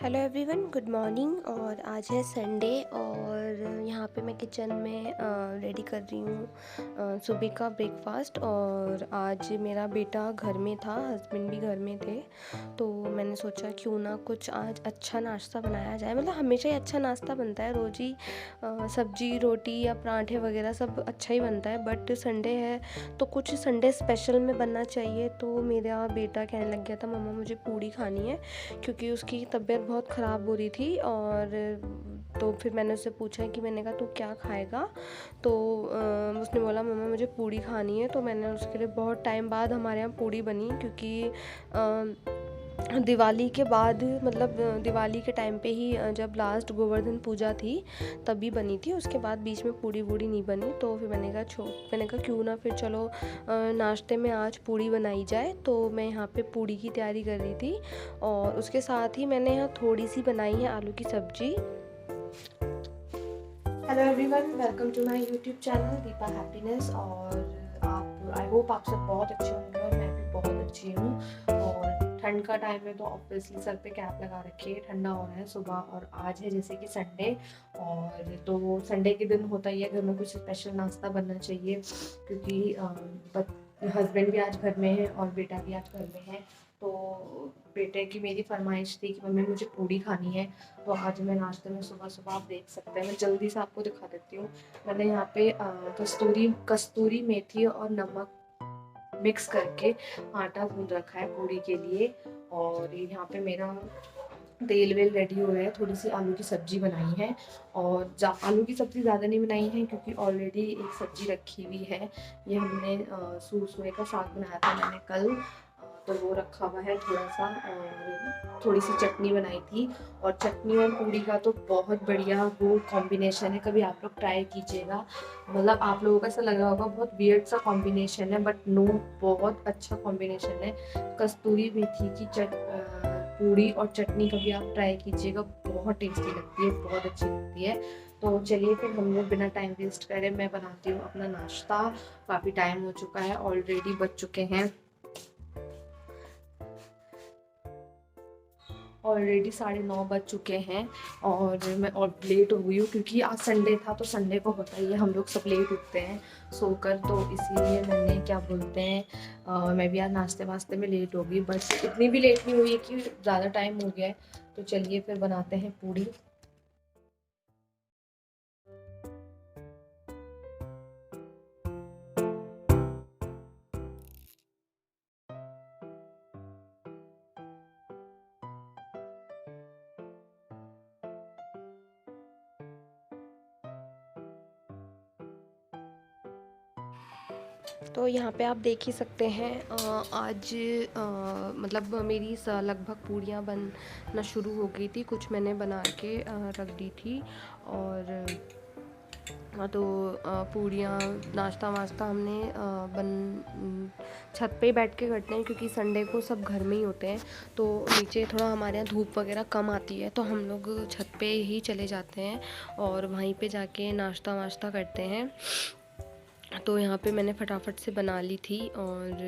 Hello everyone, good morning. और आज है संडे और यहाँ पे मैं किचन में रेडी कर रही हूँ सुबह का ब्रेकफास्ट। और आज मेरा बेटा घर में था, हस्बैंड भी घर में थे, तो मैंने सोचा क्यों ना कुछ आज अच्छा नाश्ता बनाया जाए। मतलब हमेशा ही अच्छा नाश्ता बनता है, रोज़ ही सब्जी रोटी या पराठे वगैरह सब अच्छा ही बनता है, बट संडे है तो कुछ संडे स्पेशल में बनना चाहिए। तो मेरा बेटा कहने लग गया था मम्मा मुझे पूड़ी खानी है, क्योंकि उसकी तबीयत बहुत ख़राब हो रही थी। और तो फिर मैंने उससे पूछा कि मैंने कहा तू क्या खाएगा, तो उसने बोला मम्मा मुझे पूड़ी खानी है। तो मैंने उसके लिए बहुत टाइम बाद हमारे यहाँ पूड़ी बनी, क्योंकि दिवाली के बाद, मतलब दिवाली के टाइम पे ही जब लास्ट गोवर्धन पूजा थी तभी बनी थी। उसके बाद बीच में पूड़ी वूड़ी नहीं बनी। तो फिर मैंने कहा क्यों ना फिर चलो नाश्ते में आज पूड़ी बनाई जाए। तो मैं यहाँ पे पूड़ी की तैयारी कर रही थी और उसके साथ ही मैंने यहाँ थोड़ी सी बनाई है आलू की सब्जी। Hello everyone, welcome to my YouTube channel Deepa happiness. और आप, आई होप आप सब बहुत अच्छे होंगे और मैं भी बहुत अच्छी हूँ। और ठंड का टाइम है तो ऑब्वियसली सर पे कैप लगा रखी है, ठंडा हो रहा है सुबह। और आज है जैसे कि संडे, और तो संडे के दिन होता ही है घर में कुछ स्पेशल नाश्ता बनना चाहिए, क्योंकि हस्बैंड भी आज घर में है और बेटा भी आज घर में है। तो बेटे की मेरी फरमाइश थी कि मम्मी मुझे पूड़ी खानी है। तो आज मैं नाश्ते में सुबह सुबह, आप देख सकते हैं, मैं जल्दी से आपको दिखा देती हूँ। मैंने यहाँ पे कस्तूरी मेथी और नमक मिक्स करके आटा गूंद रखा है पूड़ी के लिए। और यहाँ पे मेरा तेल वेल रेडी हो रहा है। थोड़ी सी आलू की सब्जी बनाई है, और आलू की सब्ज़ी ज़्यादा नहीं बनाई है क्योंकि ऑलरेडी एक सब्ज़ी रखी हुई है। ये हमने सूर का साग बनाया था मैंने कल, तो वो रखा हुआ है थोड़ा सा। और थोड़ी सी चटनी बनाई थी, और चटनी और पूड़ी का तो बहुत बढ़िया वो कॉम्बिनेशन है, कभी आप लोग ट्राई कीजिएगा। मतलब आप लोगों को ऐसा लग रहा होगा बहुत वियर्ड सा कॉम्बिनेशन है, बट नो, बहुत अच्छा कॉम्बिनेशन है। कस्तूरी मेथी की पूड़ी और चटनी कभी आप ट्राई कीजिएगा, बहुत टेस्टी लगती है, बहुत अच्छी लगती है। तो चलिए फिर हम लोग बिना टाइम वेस्ट करे मैं बनाती हूँ अपना नाश्ता। काफ़ी टाइम हो चुका है, ऑलरेडी बज चुके हैं ऑलरेडी 9:30 बज चुके हैं। और मैं और लेट हो गई हूँ क्योंकि आज संडे था, तो संडे को होता ही है हम लोग सब लेट उठते हैं सोकर। तो इसीलिए मैंने क्या बोलते हैं, मैं भी आज नाश्ते वास्ते में लेट हो गई, बस इतनी भी लेट नहीं हुई है कि ज़्यादा टाइम हो गया है। तो चलिए फिर बनाते हैं पूड़ी। तो यहाँ पे आप देख ही सकते हैं आज मतलब मेरी लगभग पूड़ियाँ बनना शुरू हो गई थी। कुछ मैंने बना के रख दी थी। और तो पूड़ियाँ नाश्ता वास्ता हमने छत पे ही बैठ के करते हैं, क्योंकि संडे को सब घर में ही होते हैं। तो नीचे थोड़ा हमारे यहाँ धूप वगैरह कम आती है, तो हम लोग छत पे ही चले जाते हैं और वहीं पे जाके नाश्ता वास्ता करते हैं। तो यहाँ पे मैंने फटाफट से बना ली थी, और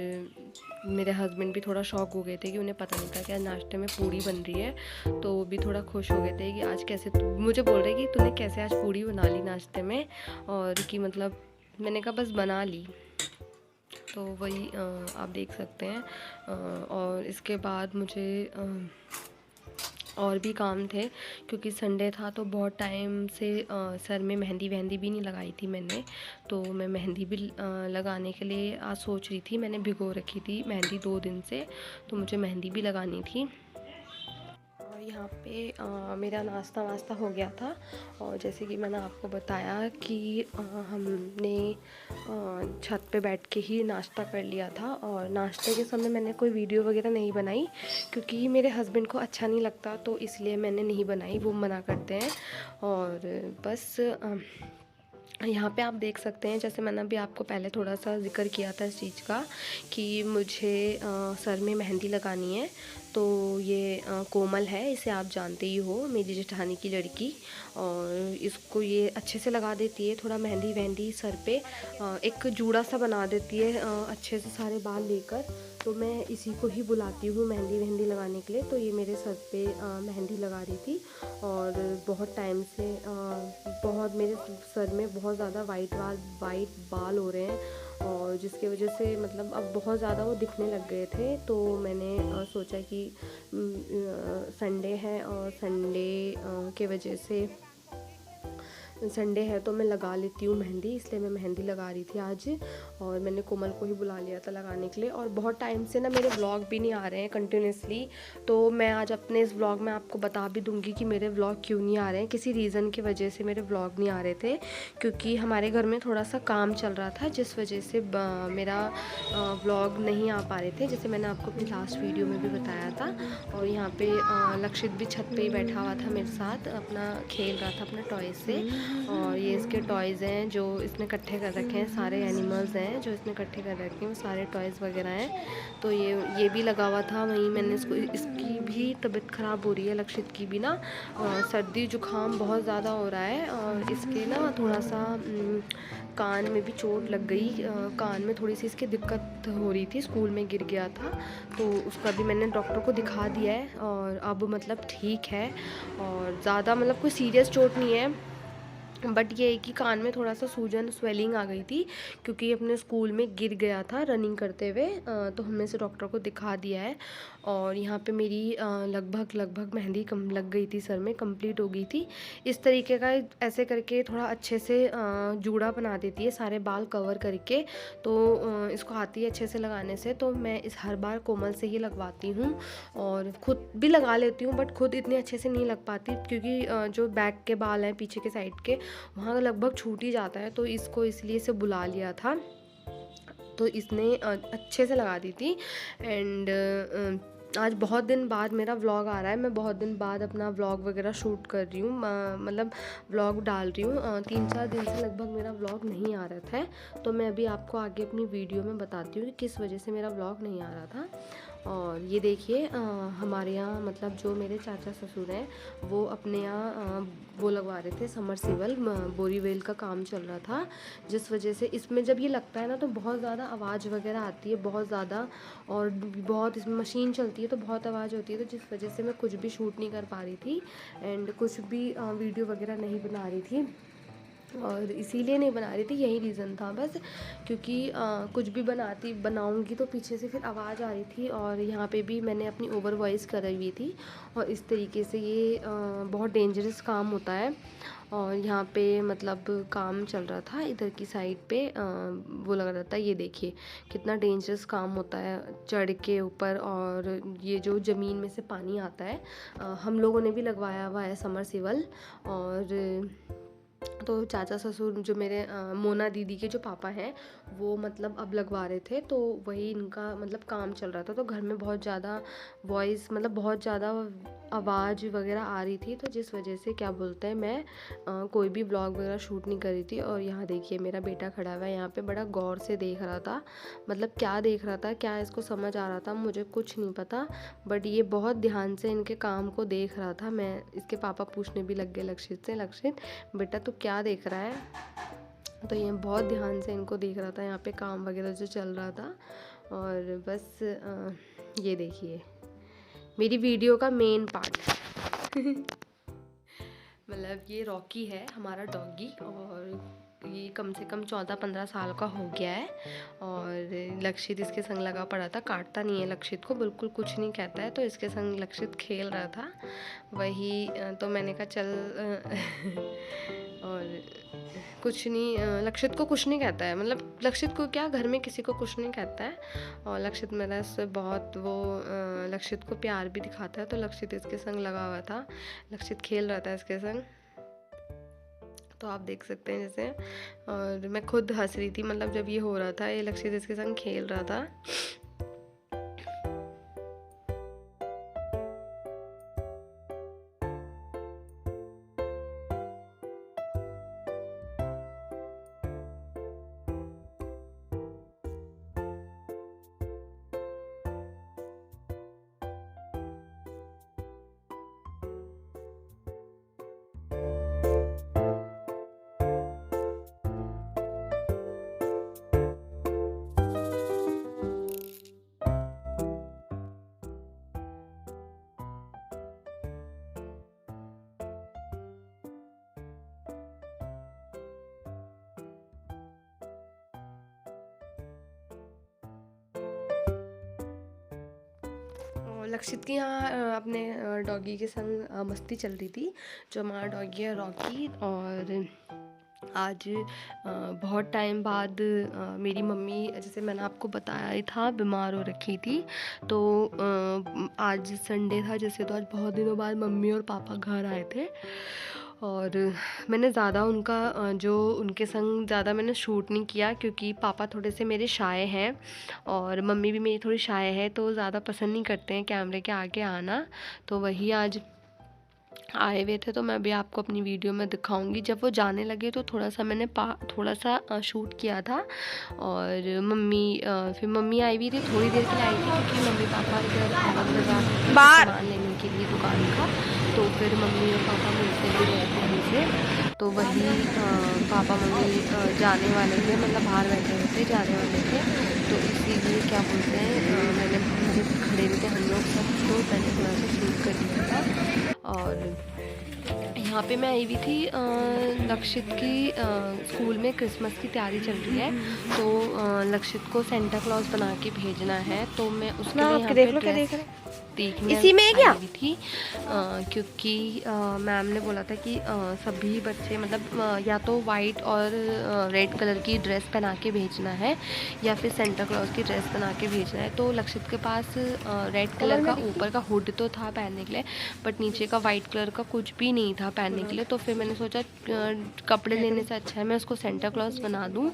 मेरे हस्बैंड भी थोड़ा शॉक हो गए थे कि उन्हें पता नहीं था कि आज नाश्ते में पूड़ी बन रही है। तो वो भी थोड़ा खुश हो गए थे कि आज कैसे, मुझे बोल रहे कि तूने कैसे आज पूड़ी बना ली नाश्ते में। और कि मतलब मैंने कहा बस बना ली। तो वही आप देख सकते हैं। और इसके बाद मुझे और भी काम थे, क्योंकि संडे था तो बहुत टाइम से सर में मेहंदी वहंदी भी नहीं लगाई थी मैंने। तो मैं मेहंदी भी लगाने के लिए आज सोच रही थी। मैंने भिगो रखी थी मेहंदी 2 दिन से, तो मुझे मेहंदी भी लगानी थी। और यहाँ पे मेरा नाश्ता वास्ता हो गया था। और जैसे कि मैंने आपको बताया कि हमने छत पे बैठ के ही नाश्ता कर लिया था। और नाश्ते के समय मैंने कोई वीडियो वगैरह नहीं बनाई, क्योंकि मेरे हस्बैंड को अच्छा नहीं लगता, तो इसलिए मैंने नहीं बनाई, वो मना करते हैं। और बस यहाँ पे आप देख सकते हैं, जैसे मैंने अभी आपको पहले थोड़ा सा जिक्र किया था इस चीज़ का कि मुझे सर में मेहंदी लगानी है। तो ये कोमल है, इसे आप जानते ही हो, मेरी जेठानी की लड़की। और इसको ये अच्छे से लगा देती है, थोड़ा मेहंदी वहंदी सर पे एक जूड़ा सा बना देती है अच्छे से सारे बाल लेकर। तो मैं इसी को ही बुलाती हूँ मेहंदी वहंदी लगाने के लिए। तो ये मेरे सर पे मेहंदी लगा रही थी और बहुत टाइम से बहुत मेरे सर में बहुत ज़्यादा वाइट बाल हो रहे हैं, और जिसकी वजह से मतलब अब बहुत ज़्यादा वो दिखने लग गए थे। तो मैंने सोचा कि संडे है और संडे के वजह से संडे है तो मैं लगा लेती हूँ मेहंदी, इसलिए मैं मेहंदी लगा रही थी आज। और मैंने कोमल को ही बुला लिया था लगाने के लिए। और बहुत टाइम से ना मेरे व्लॉग भी नहीं आ रहे हैं कंटिन्यूसली, तो मैं आज अपने इस व्लॉग में आपको बता भी दूँगी कि मेरे व्लॉग क्यों नहीं आ रहे हैं। किसी रीज़न की वजह से मेरे व्लॉग नहीं आ रहे थे, क्योंकि हमारे घर में थोड़ा सा काम चल रहा था, जिस वजह से मेरा व्लॉग नहीं आ पा रहे थे, जैसे मैंने आपको अपनी लास्ट वीडियो में भी बताया था। और यहाँ पे लक्षित भी छत पे ही बैठा हुआ था मेरे साथ, अपना खेल रहा था अपने टॉय से। और ये इसके टॉयज़ हैं जो इसने इकट्ठे कर रखे हैं, सारे एनिमल्स हैं जो इसने इकट्ठे कर रखे हैं, वो सारे टॉयज़ वगैरह हैं। तो ये भी लगा हुआ था वहीं। मैंने इसकी भी तबीयत ख़राब हो रही है, लक्षित की भी ना सर्दी जुकाम बहुत ज़्यादा हो रहा है। और इसके ना थोड़ा सा कान में भी चोट लग गई, कान में थोड़ी सी इसकी दिक्कत हो रही थी, स्कूल में गिर गया था। तो उसका भी मैंने डॉक्टर को दिखा दिया है और अब मतलब ठीक है। और ज़्यादा मतलब कोई सीरियस चोट नहीं है, बट ये है कि कान में थोड़ा सा सूजन स्वेलिंग आ गई थी, क्योंकि अपने स्कूल में गिर गया था रनिंग करते हुए। तो हमने से डॉक्टर को दिखा दिया है। और यहाँ पे मेरी लगभग मेहंदी कम लग गई थी, सर में कंप्लीट हो गई थी। इस तरीके का ऐसे करके थोड़ा अच्छे से जूड़ा बना देती है सारे बाल कवर करके। तो इसको आती है अच्छे से लगाने से। तो मैं इस हर बार कोमल से ही लगवाती हूँ और ख़ुद भी लगा लेती हूँ, बट खुद इतने अच्छे से नहीं लग पाती, क्योंकि जो बैक के बाल हैं पीछे के साइड के, वहाँ लगभग छूट ही जाता है। तो इसको इसलिए से बुला लिया था, तो इसने अच्छे से लगा दी थी। एंड आज बहुत दिन बाद मेरा व्लॉग आ रहा है, मैं बहुत दिन बाद अपना व्लॉग वगैरह शूट कर रही हूँ, मतलब व्लॉग डाल रही हूँ। 3-4 दिन से लगभग मेरा व्लॉग नहीं आ रहा था। तो मैं अभी आपको आगे अपनी वीडियो में बताती हूँ कि किस वजह से मेरा व्लॉग नहीं आ रहा था। और ये देखिए हमारे यहाँ मतलब जो मेरे चाचा ससुर हैं वो अपने यहाँ वो लगवा रहे थे समरसीबल, बोरीवेल का काम चल रहा था, जिस वजह से इसमें जब ये लगता है ना तो बहुत ज़्यादा आवाज़ वगैरह आती है, बहुत ज़्यादा। और बहुत इसमें मशीन चलती है तो बहुत आवाज़ होती है, तो जिस वजह से मैं कुछ भी शूट नहीं कर पा रही थी एंड कुछ भी वीडियो वगैरह नहीं बना रही थी। और इसीलिए नहीं बना रही थी, यही रीज़न था बस, क्योंकि कुछ भी बनाऊंगी तो पीछे से फिर आवाज़ आ रही थी। और यहाँ पे भी मैंने अपनी ओवर वॉइस करी हुई थी, और इस तरीके से ये बहुत डेंजरस काम होता है। और यहाँ पे मतलब काम चल रहा था इधर की साइड पे, वो लग रहा था, ये देखिए कितना डेंजरस काम होता है चढ़ के ऊपर। और ये जो ज़मीन में से पानी आता है, हम लोगों ने भी लगवाया हुआ है समरसीबल। और तो चाचा ससुर जो मेरे मोना दीदी के जो पापा हैं वो मतलब अब लगवा रहे थे, तो वही इनका मतलब काम चल रहा था। तो घर में बहुत ज़्यादा वॉइस मतलब बहुत ज़्यादा आवाज़ वगैरह आ रही थी, तो जिस वजह से क्या बोलते हैं मैं कोई भी ब्लॉग वगैरह शूट नहीं कर रही थी। और यहाँ देखिए मेरा बेटा खड़ा हुआ है यहाँ पे, बड़ा गौर से देख रहा था, मतलब क्या देख रहा था, क्या इसको समझ आ रहा था मुझे कुछ नहीं पता, बट ये बहुत ध्यान से इनके काम को देख रहा था। मैं इसके पापा पूछने भी लग गए लक्षित से, लक्षित बेटा तू क्या देख रहा है। तो ये बहुत ध्यान से इनको देख रहा था यहाँ पे काम वगैरह जो चल रहा था। और बस ये देखिए मेरी वीडियो का मेन पार्ट मतलब ये रॉकी है हमारा डॉगी, और ये कम से कम 14-15 साल का हो गया है। और लक्षित इसके संग लगा पड़ा था, काटता नहीं है लक्षित को, बिल्कुल कुछ नहीं कहता है। तो इसके संग लक्षित खेल रहा था वही, तो मैंने कहा चल और कुछ नहीं, लक्षित को कुछ नहीं कहता है, मतलब लक्षित को क्या, घर में किसी को कुछ नहीं कहता है। और लक्षित मेरा इससे बहुत वो लक्षित को प्यार भी दिखाता है। तो लक्षित इसके संग लगा हुआ था, लक्षित खेल रहा था इसके संग, तो आप देख सकते हैं जैसे। और मैं खुद हंस रही थी, मतलब जब ये हो रहा था, ये लक्षित इसके संग खेल रहा था। लक्षित की यहाँ अपने डॉगी के संग मस्ती चल रही थी। जो हमारा डॉगी है रॉकी, और आज बहुत टाइम बाद मेरी मम्मी, जैसे मैंने आपको बताया ही था, बीमार हो रखी थी। तो आज संडे था जैसे, तो आज बहुत दिनों बाद मम्मी और पापा घर आए थे। और मैंने ज़्यादा जो उनके संग ज़्यादा मैंने शूट नहीं किया, क्योंकि पापा थोड़े से मेरे शाय हैं और मम्मी भी मेरी थोड़ी शाय है, तो ज़्यादा पसंद नहीं करते हैं कैमरे के आगे आना। तो वही आज आए हुए थे, तो मैं भी आपको अपनी वीडियो में दिखाऊंगी। जब वो जाने लगे तो थोड़ा सा मैंने थोड़ा सा शूट किया था। और फिर मम्मी आई हुई थी, थोड़ी देर के लिए आई थी, क्योंकि मम्मी पापा इधर सामान लेने के लिए दुकान का। तो फिर मम्मी और पापा मिलते भी रहे थे हमसे। तो वही पापा मम्मी जाने वाले थे, मतलब बाहर बैठे हुए थे, जाने वाले थे। तो इसीलिए क्या बोलते हैं, मैंने खड़े हुए थे हम लोग सब, तो मैंने थोड़ा सा शूट कर दिया था। और यहाँ पे मैं आई हुई थी, लक्षित की स्कूल में क्रिसमस की तैयारी चल रही है। तो लक्षित को सेंटा क्लॉज बना के भेजना है, तो मैं उसके लिए यहाँ पे ड्रेस देखने इसी में क्या आई थी, क्योंकि मैम ने बोला था कि सभी बच्चे मतलब या तो वाइट और रेड कलर की ड्रेस पहना के भेजना है, या फिर सेंटा क्लॉज की ड्रेस बना के भेजना है। तो लक्षित के पास रेड कलर का ऊपर का हुड तो था पहनने के लिए, बट नीचे का वाइट कलर का कुछ भी नहीं था पहनने के लिए। तो फिर मैंने सोचा कपड़े लेने से अच्छा है मैं उसको सेंटा क्लॉज बना दूँ,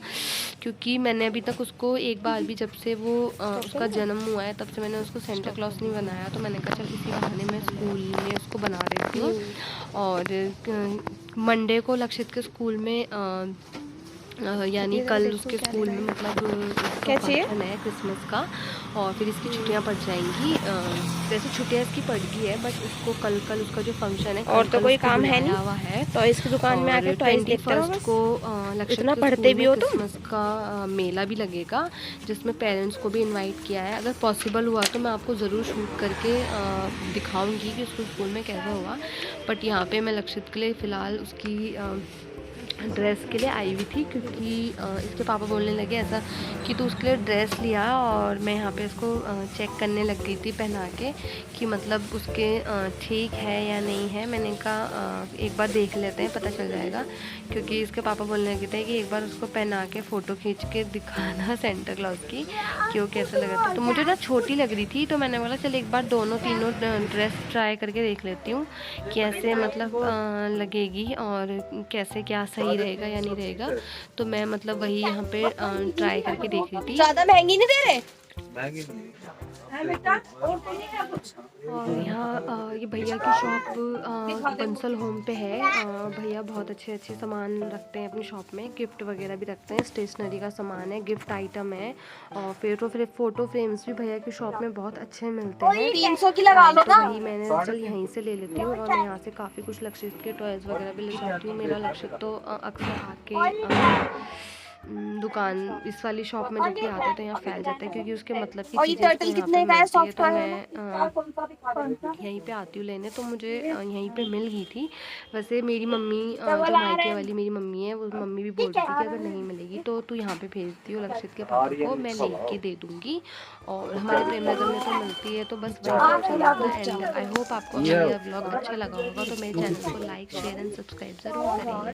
क्योंकि मैंने अभी तक उसको एक बार भी, जब से वो उसका जन्म हुआ है तब से मैंने उसको सेंटा क्लॉज नहीं बनाया। तो मैंने कहा चल इसी बहाने मैं स्कूल में उसको बना देती हूँ। और मंडे को लक्षित के स्कूल में यानी कल उसके स्कूल में मतलब फंक्शन है क्रिसमस का, और फिर इसकी छुट्टियां पड़ जाएंगी। वैसे छुट्टियां इसकी पड़ गई है, बट उसको कल उसका जो फंक्शन है और तो कोई काम है नहीं हुआ है, तो इसकी दुकान में आके 21 को लक्षित के पढ़ते भी हो तो क्रिसमस का मेला भी लगेगा, जिसमें पेरेंट्स को भी इनवाइट किया है। अगर पॉसिबल हुआ तो मैं आपको ज़रूर शूट करके दिखाऊंगी कि उसको स्कूल में कैसा हुआ। बट यहाँ पे मैं लक्षित के लिए फ़िलहाल उसकी ड्रेस के लिए आई हुई थी, क्योंकि इसके पापा बोलने लगे ऐसा कि तू उसके लिए ड्रेस लिया। और मैं यहाँ पे इसको चेक करने लग गई थी पहना के, कि मतलब उसके ठीक है या नहीं है। मैंने कहा एक बार देख लेते हैं, पता चल जाएगा, क्योंकि इसके पापा बोलने लगे थे कि एक बार उसको पहना के फ़ोटो खींच के दिखाना सेंटा क्लॉज की, कि वो कैसा लगा था। तो मुझे ना छोटी लग रही थी, तो मैंने बोला चल एक बार दोनों तीनों ड्रेस ट्राई करके देख लेती हूँ कैसे मतलब लगेगी, और कैसे क्या सही रहेगा या नहीं रहेगा। तो मैं मतलब वही यहाँ पे ट्राई करके देख रही थी। ज़्यादा महंगी नहीं दे रहे, और यहाँ ये भैया की शॉप बंसल होम पे है। भैया बहुत अच्छे सामान रखते हैं अपनी शॉप में, गिफ्ट वगैरह भी रखते हैं, स्टेशनरी का सामान है, गिफ्ट आइटम है, और फिर फ़ोटो फ्रेम्स भी भैया की शॉप में बहुत अच्छे मिलते हैं। 300 की लगा लो ना। वही मैंने चल यहीं से ले लेती हूँ, और मैं यहाँ से काफ़ी कुछ लक्षित के टॉयज़ वगैरह भी ले जाती हूँ। मेरा लक्षित तो अक्सर आके दुकान इस वाली शॉप में जब भी आता है तो यहाँ फैल जाता है, क्योंकि उसके मतलब की चीज़ें यहाँ पे मिलती है। तो मैं यहीं पे आती हूँ लेने, तो मुझे यहीं पे मिल गई थी। वैसे मेरी मम्मी जो मायके वाली मेरी मम्मी है, वो मम्मी भी बोल रही थी कि अगर नहीं मिलेगी तो तू यहाँ पे भेज दी हो लक्षित के पापा को, मैं लेके दे दूँगी। और हमारे प्रेम नगर में तो मिलती है, तो बस वही सब चलता है। एंड आई होप आपको मेरा व्लॉग अच्छा लगा होगा, तो मेरे चैनल को लाइक शेयर एंड सब्सक्राइब ज़रूर करें।